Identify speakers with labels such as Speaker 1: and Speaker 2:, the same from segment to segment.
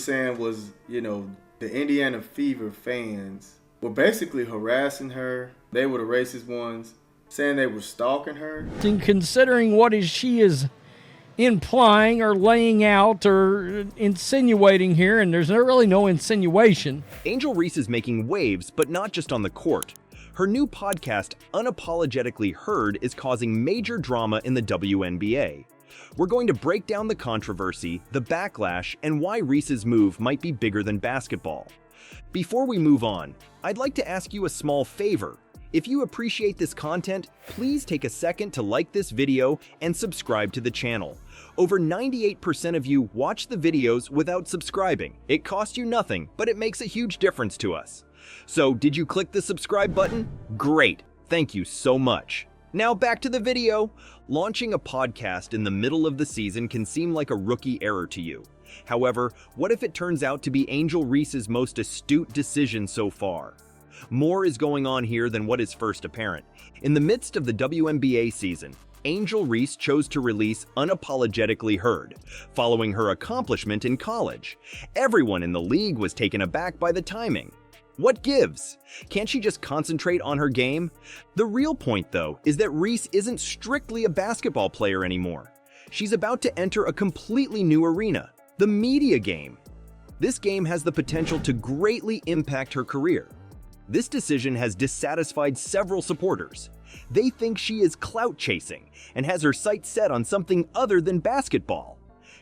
Speaker 1: saying was, the Indiana Fever fans were basically harassing her. They were the racist ones, saying they were stalking her.
Speaker 2: And considering she is implying or laying out or insinuating here, and there's really no insinuation.
Speaker 3: Angel Reese is making waves, but not just on the court. Her new podcast, Unapologetically Heard, is causing major drama in the WNBA. We're going to break down the controversy, the backlash, and why Reese's move might be bigger than basketball. Before we move on, I'd like to ask you a small favor. If you appreciate this content, please take a second to like this video and subscribe to the channel. Over 98% of you watch the videos without subscribing. It costs you nothing, but it makes a huge difference to us. So, did you click the subscribe button? Great, thank you so much. Now back to the video. Launching a podcast in the middle of the season can seem like a rookie error to you. However, what if it turns out to be Angel Reese's most astute decision so far? More is going on here than what is first apparent. In the midst of the WNBA season, Angel Reese chose to release Unapologetically Heard, following her accomplishment in college. Everyone in the league was taken aback by the timing. What gives? Can't she just concentrate on her game? The real point, though, is that Reese isn't strictly a basketball player anymore. She's about to enter a completely new arena, the media game. This game has the potential to greatly impact her career. This decision has dissatisfied several supporters. They think she is clout chasing and has her sights set on something other than basketball.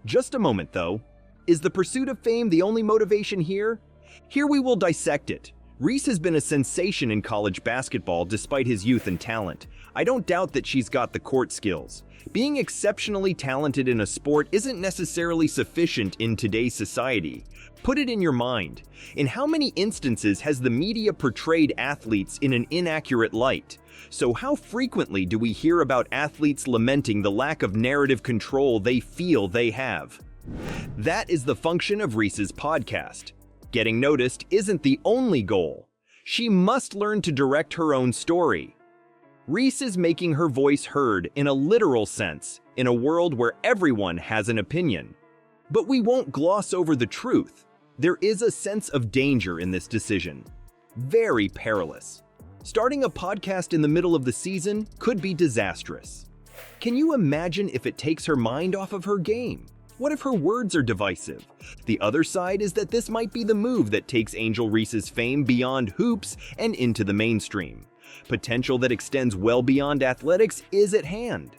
Speaker 3: Just a moment, though. Is the pursuit of fame the only motivation here? Here we will dissect it. Reese has been a sensation in college basketball despite his youth and talent. I don't doubt that she's got the court skills. Being exceptionally talented in a sport isn't necessarily sufficient in today's society. Put it in your mind. In how many instances has the media portrayed athletes in an inaccurate light? So how frequently do we hear about athletes lamenting the lack of narrative control they feel they have? That is the function of Reese's podcast. Getting noticed isn't the only goal. She must learn to direct her own story. Reese is making her voice heard in a literal sense, in a world where everyone has an opinion. But we won't gloss over the truth. There is a sense of danger in this decision. Very perilous. Starting a podcast in the middle of the season could be disastrous. Can you imagine if it takes her mind off of her game? What if her words are divisive? The other side is that this might be the move that takes Angel Reese's fame beyond hoops and into the mainstream. Potential that extends well beyond athletics is at hand.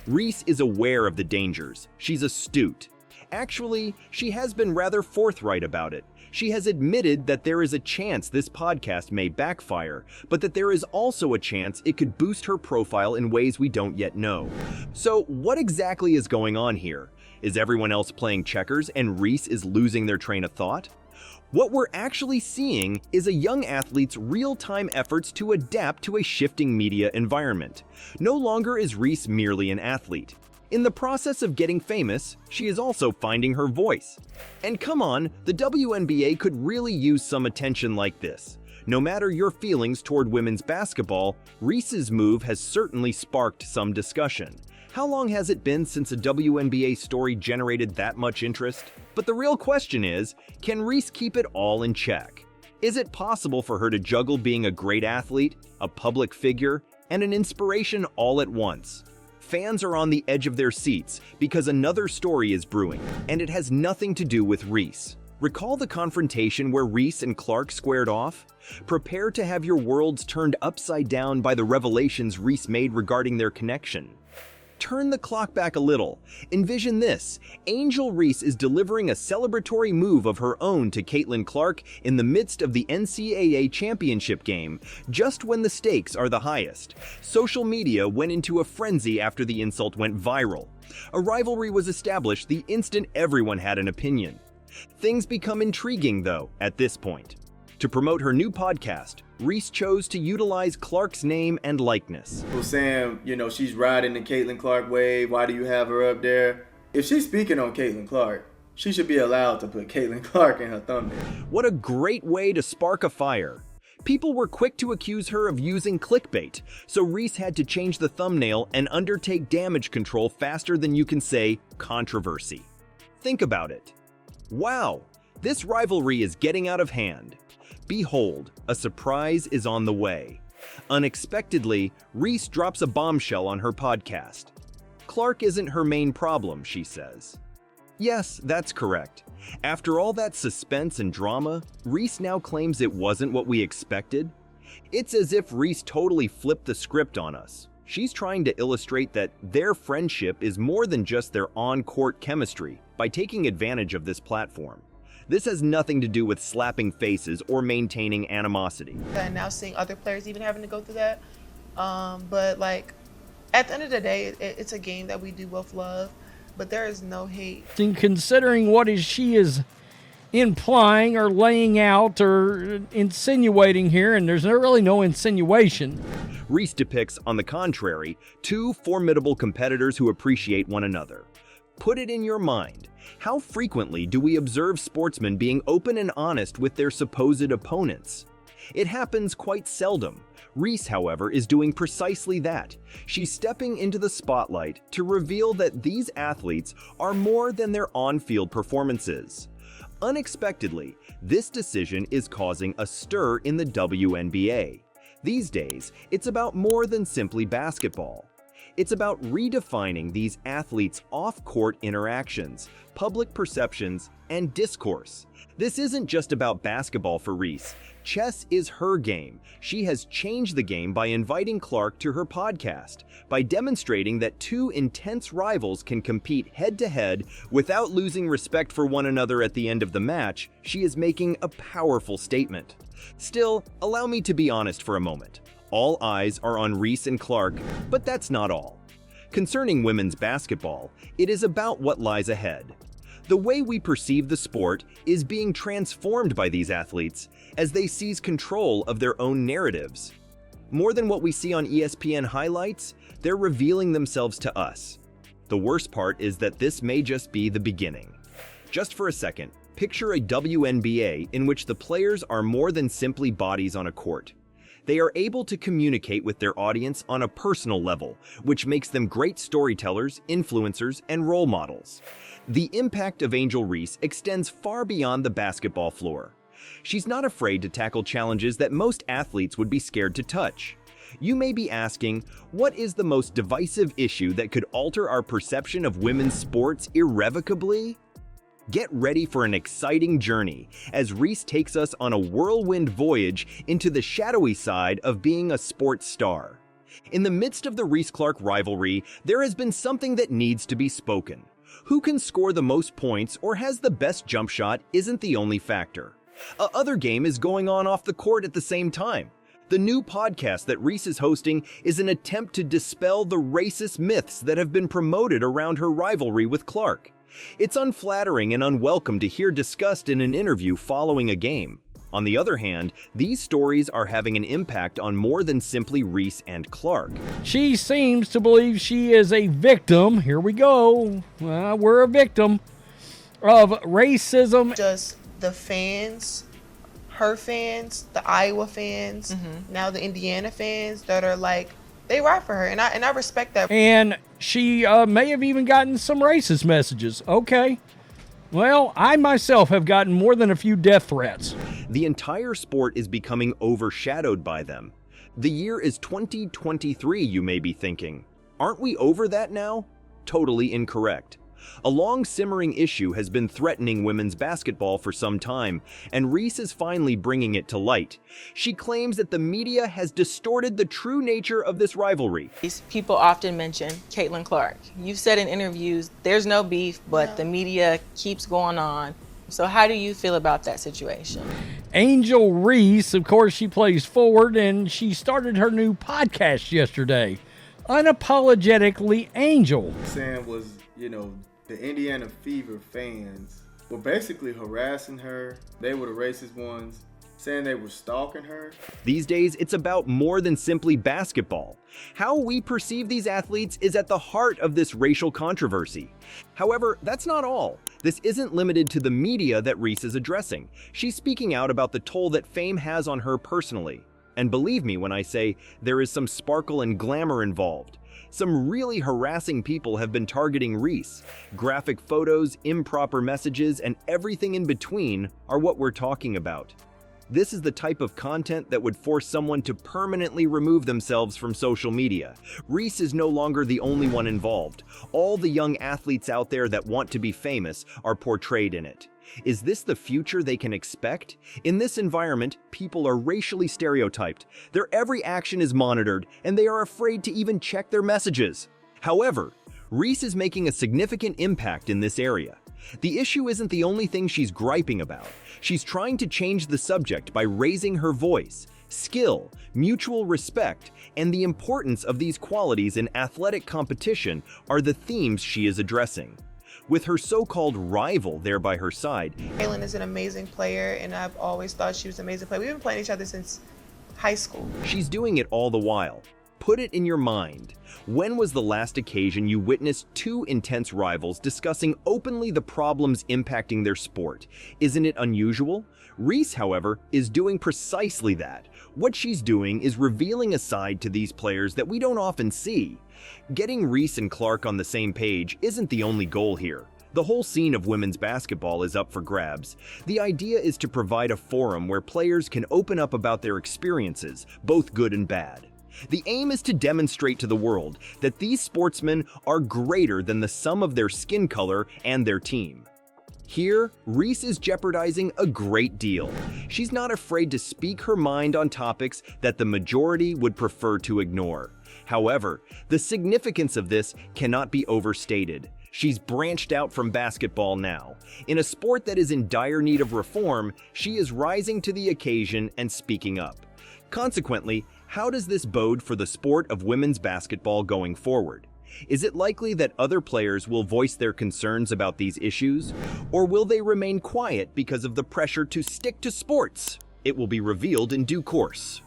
Speaker 3: Reese is aware of the dangers. She's astute. Actually, she has been rather forthright about it. She has admitted that there is a chance this podcast may backfire, but that there is also a chance it could boost her profile in ways we don't yet know. So, what exactly is going on here? Is everyone else playing checkers and Reese is losing their train of thought? What we're actually seeing is a young athlete's real-time efforts to adapt to a shifting media environment. No longer is Reese merely an athlete. In the process of getting famous, she is also finding her voice. And come on, the WNBA could really use some attention like this. No matter your feelings toward women's basketball, Reese's move has certainly sparked some discussion. How long has it been since a WNBA story generated that much interest? But the real question is, can Reese keep it all in check? Is it possible for her to juggle being a great athlete, a public figure, and an inspiration all at once? Fans are on the edge of their seats because another story is brewing, and it has nothing to do with Reese. Recall the confrontation where Reese and Clark squared off? Prepare to have your worlds turned upside down by the revelations Reese made regarding their connection. Turn the clock back a little. Envision this. Angel Reese is delivering a celebratory move of her own to Caitlin Clark in the midst of the NCAA championship game, just when the stakes are the highest. Social media went into a frenzy after the insult went viral. A rivalry was established the instant everyone had an opinion. Things become intriguing, though, at this point. To promote her new podcast, Reese chose to utilize Clark's name and likeness.
Speaker 1: People saying, she's riding the Caitlin Clark wave. Why do you have her up there? If she's speaking on Caitlin Clark, she should be allowed to put Caitlin Clark in her thumbnail.
Speaker 3: What a great way to spark a fire. People were quick to accuse her of using clickbait, so Reese had to change the thumbnail and undertake damage control faster than you can say controversy. Think about it. Wow, This rivalry is getting out of hand. Behold, a surprise is on the way. Unexpectedly, Reese drops a bombshell on her podcast. Clark isn't her main problem, she says. Yes, that's correct. After all that suspense and drama, Reese now claims it wasn't what we expected. It's as if Reese totally flipped the script on us. She's trying to illustrate that their friendship is more than just their on-court chemistry by taking advantage of this platform. This has nothing to do with slapping faces or maintaining animosity.
Speaker 4: And now seeing other players even having to go through that. But like, at the end of the day, it's a game that we do both love, but there is no hate.
Speaker 2: In considering what she is implying or laying out or insinuating here, and there's really no insinuation.
Speaker 3: Reese depicts, on the contrary, two formidable competitors who appreciate one another. Put it in your mind. How frequently do we observe sportsmen being open and honest with their supposed opponents? It happens quite seldom. Reese, however, is doing precisely that. She's stepping into the spotlight to reveal that these athletes are more than their on-field performances. Unexpectedly, this decision is causing a stir in the WNBA. These days, it's about more than simply basketball. It's about redefining these athletes' off-court interactions, public perceptions, and discourse. This isn't just about basketball for Reese. Chess is her game. She has changed the game by inviting Clark to her podcast, by demonstrating that two intense rivals can compete head-to-head without losing respect for one another at the end of the match. She is making a powerful statement. Still, allow me to be honest for a moment. All eyes are on Reese and Clark, but that's not all. Concerning women's basketball, it is about what lies ahead. The way we perceive the sport is being transformed by these athletes as they seize control of their own narratives. More than what we see on ESPN highlights, they're revealing themselves to us. The worst part is that this may just be the beginning. Just for a second, picture a WNBA in which the players are more than simply bodies on a court. They are able to communicate with their audience on a personal level, which makes them great storytellers, influencers, and role models. The impact of Angel Reese extends far beyond the basketball floor. She's not afraid to tackle challenges that most athletes would be scared to touch. You may be asking, what is the most divisive issue that could alter our perception of women's sports irrevocably? Get ready for an exciting journey as Reese takes us on a whirlwind voyage into the shadowy side of being a sports star. In the midst of the Reese-Clark rivalry, there has been something that needs to be spoken. Who can score the most points or has the best jump shot isn't the only factor. Other game is going on off the court at the same time. The new podcast that Reese is hosting is an attempt to dispel the racist myths that have been promoted around her rivalry with Clark. It's unflattering and unwelcome to hear discussed in an interview following a game. On the other hand, these stories are having an impact on more than simply Reese and Clark.
Speaker 2: She seems to believe she is a victim. Here we go. We're a victim of racism.
Speaker 4: Just the fans, her fans, the Iowa fans, now the Indiana fans that are like, they ride for her, and I respect that.
Speaker 2: And she may have even gotten some racist messages. Okay. Well, I myself have gotten more than a few death threats.
Speaker 3: The entire sport is becoming overshadowed by them. The year is 2023, you may be thinking. Aren't we over that now? Totally incorrect. A long simmering issue has been threatening women's basketball for some time, and Reese is finally bringing it to light. She claims that the media has distorted the true nature of this rivalry.
Speaker 5: People often mention Caitlin Clark. You've said in interviews, there's no beef, but the media keeps going on. So how do you feel about that situation?
Speaker 2: Angel Reese, of course, she plays forward, and she started her new podcast yesterday, Unapologetically Angel.
Speaker 1: Saying was, the Indiana Fever fans were basically harassing her. They were the racist ones, saying they were stalking her.
Speaker 3: These days, it's about more than simply basketball. How we perceive these athletes is at the heart of this racial controversy. However, that's not all. This isn't limited to the media that Reese is addressing. She's speaking out about the toll that fame has on her personally. And believe me when I say there is some sparkle and glamour involved. Some really harassing people have been targeting Reese. Graphic photos, improper messages, and everything in between are what we're talking about. This is the type of content that would force someone to permanently remove themselves from social media. Reese is no longer the only one involved. All the young athletes out there that want to be famous are portrayed in it. Is this the future they can expect? In this environment, people are racially stereotyped. Their every action is monitored, and they are afraid to even check their messages. However, Reese is making a significant impact in this area. The issue isn't the only thing she's griping about. She's trying to change the subject by raising her voice. Skill, mutual respect, and the importance of these qualities in athletic competition are the themes she is addressing. With her so-called rival there by her side,
Speaker 4: Kaylin is an amazing player, and I've always thought she was an amazing player. We've been playing each other since high school.
Speaker 3: she's doing it all the while. Put it in your mind. When was the last occasion you witnessed two intense rivals discussing openly the problems impacting their sport? Isn't it unusual? Reese, however, is doing precisely that. What she's doing is revealing a side to these players that we don't often see. Getting Reese and Clark on the same page isn't the only goal here. The whole scene of women's basketball is up for grabs. The idea is to provide a forum where players can open up about their experiences, both good and bad. The aim is to demonstrate to the world that these sportsmen are greater than the sum of their skin color and their team. Here, Reese is jeopardizing a great deal. She's not afraid to speak her mind on topics that the majority would prefer to ignore. However, the significance of this cannot be overstated. She's branched out from basketball now. In a sport that is in dire need of reform, she is rising to the occasion and speaking up. Consequently, how does this bode for the sport of women's basketball going forward? Is it likely that other players will voice their concerns about these issues? Or will they remain quiet because of the pressure to stick to sports? It will be revealed in due course.